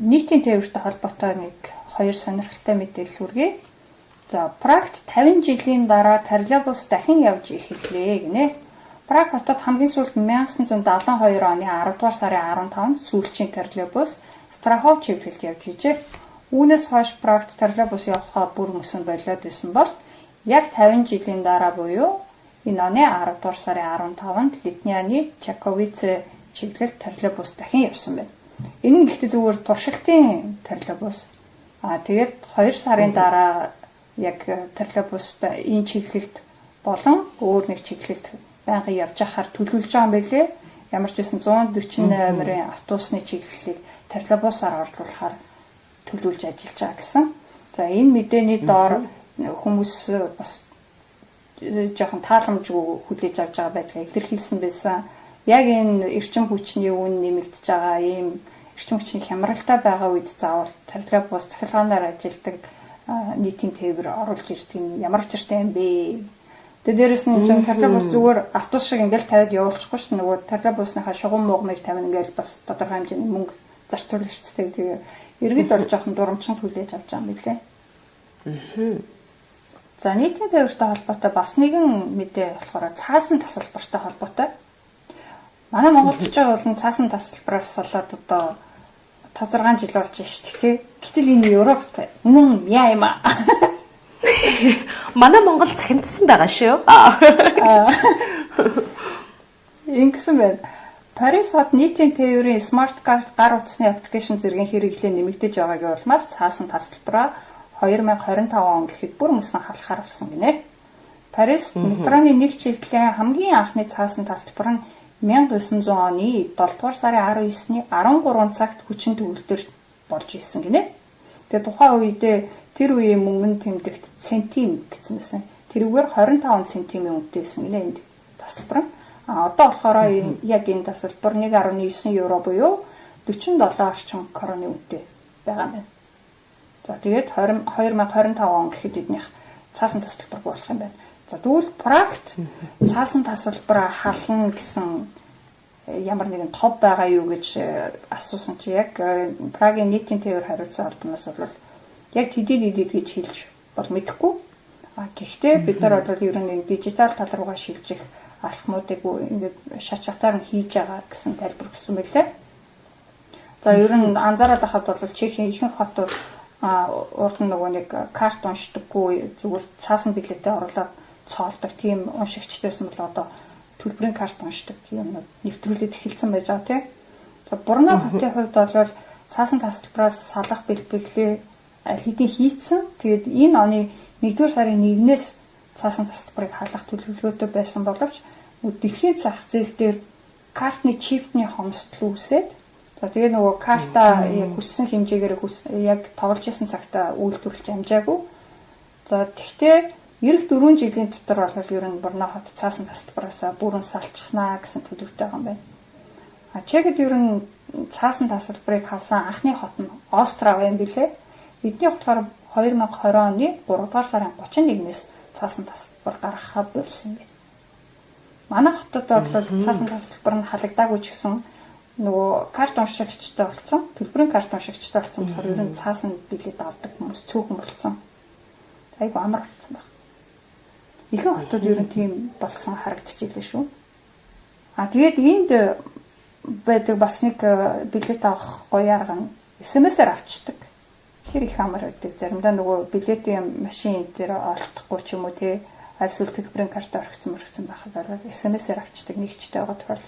нийтийн тээвэртэй холбоотой нэг хоёр сонирхолтой мэдээлэл хүргэе. За, Прагт 50 жилийн дараа троллейбус дахин явж эхэллээ гинэ. Праг хотод хамгийн сүүлд 1972 оны 10 дугаар сарын 15-нд сүүлчийн троллейбус Страхов чиглэлд явж ижээ. Үүнээс хойш Прагт троллейбус явахаа бүр мөсөн болоод байсан бол яг 50 жилийн дараа буюу энэ оны 10 дугаар сарын 15-нд Литваны Чаковице чиглэлд троллейбус дахин явсан байна. Энэ нь гэхдээ зүгээр туршилтын троллейбус. Тэгээд 2 сарын дараа яг троллейбус энэ чиглэлд болон өөр нэг чиглэлд байнга явж байхаар төлөвлөж байгаа юм билээ. Ямар ч байсан 140 номерын автобусны чиглэлийг троллейбусаар орлуулахаар төлөвлөж ажиллаж байгаа гэсэн. За, энэ мэдээний доор хүмүүс бас жоохон тааламжгүй хүлээж авч байгаа байдлаа илэрхийлсэн байсан. Яг энэ эрчим хүчний үн нэмэгдэж байгаа ийм эрчим хүчний хямралтай байгаа үед заавал троллейбус цахилгаанаар ажилладаг нийтийн тээвэр оруулж ирдэг юм ямар учиртай юм бэ? Тэгээд дээрэс нь чинь троллейбус зүгээр автобус шиг ингээл тавиад явуулчихгүй шүү дээ. Нөгөө троллейбусныхаа шугам муугмыг тавина ингээл бас тодорхой хэмжээний мөнгө зарцуулна шүү дээ. Тэгээд иргэд бол жоохон дурамчхан хүлээж авч байгаа юм билээ. За, нийтийн тээвэртэй холбоотой бас нэгэн мэдээ болохоор цаасан тасалбартай холбоотой. Манай монголчууд бол цаасан тасалбараас болоод одоо 5-6 жил болж байна шүү дээ. Гэтэл энэ Европт үнэн яа юм аа. Манай Монгол цахимдсан байгаа шүү. Ингэсэн байна. Парис хот нийтийн тээврийн смарт карт гар утасны аппликейшн зэргийн хэрэглээ нэмэгдэж байгаагийн улмаас цаасан тасалбараа 2025 он гэхэд бүр мөсөн халахаар болсон гинэ. Парис метроны нэг чиглэлийн хамгийн анхны цаасан тасалбар нь 1900 оны 7 дугаар сарын 19-ний 13 цагт хүчин төвлөрдөж болж исэн гинэ. Тэгээ тухайн үедээ тэр үеийн мөнгөнд тэмдэгт центим гэсэн байсан. Тэрүүгээр 25 центимийн үнэтэй байсан гинэ энд тасалбар. Одоо болохоор яг энэ тасалбар 1.9 евро буюу 47 орчим кроны үнэтэй байгаа юм байна. За, тэгээд 2025 он гэхэд эднийх цаасан тасалбар болох юм байна. За, тэгвэл Прагт цаасан тасалбараа хална гэсэн ямар нэгэн тов байгаа юу гэж асуусан чи яг Прагийн нийтийн тээвэр хариуцсан албанаас бол яг тэдэд гэж хэлж бол мэдэхгүй. Гэхдээ бид нар бол ер нь дижитал тал руугаа шилжих алхмуудыг ингээд шат шатаар нь хийж байгаа гэсэн тайлбар өгсөн байлээ. За, ер нь анзаараад байхад бол Чехийн ихэнх хотууд урд нь нөгөө нэг карт уншдаггүй зүгээр цаасан билетээ оруулаад цоолдог тийм уншигчдайсэн бол одоо төлбөрийн карт уншдаг юмнууд нэвтрүүлээд эхэлсэн байж байгаа тийм. За, Бурна хотын хувьд бол цаасан тасалбараас салах бэлтгэлээ аль хэдийн хийцэн. Тэгээд энэ оны 1-р сарын 1-ээс цаасан тасалбарыг халах төлөвлөгөөтэй байсан боловч дэлхийн зах зээл дээр картны чипний хомсдол үүсээд за, тэгээ нөгөө карта хүссэн хэмжээгээр яг тоглож исэн цагтаа үйлдвэрлэж амжаагүй. За, тэгтээ эх 4 жилийн дотор бол ер нь Бурна хот цаасан тасалбараасаа бүрэн салчихнаа гэсэн төлөвтэй байгаа юм байна. Чехэд ер нь цаасан тасалбарыг халсан анхны хот нь Острав юм билээ. Эдний болохоор 2020 оны 3 дугаар сарын 31-ээс цаасан тасалбар гаргахаа болсон байна. Манай хотод бол цаасан тасалбар нь халагдаагүй ч гэсэн нөгөө карт уншигчтай болсон, төлбөрийн карт уншигчтай болсон болохоор ер нь цаасан билет авдаг хүмүүс цөөхөн болсон. Айгу амар болсон байна. Ихэнх хотод ер нь тийм болсон харагдчихлээ шүү. Тэгээд энд байдаг бас нэг билет авах гоё арга нь SMS-аар авчдаг. Тэр их амар байдаг. Заримдаа нөгөө билетийн машин дээр олдохгүй ч юм уу тий аль эсвэл төлбөрийн карт орхисон байхад бол SMS-аар авчдаг нэгчтэй байгаа тохиол.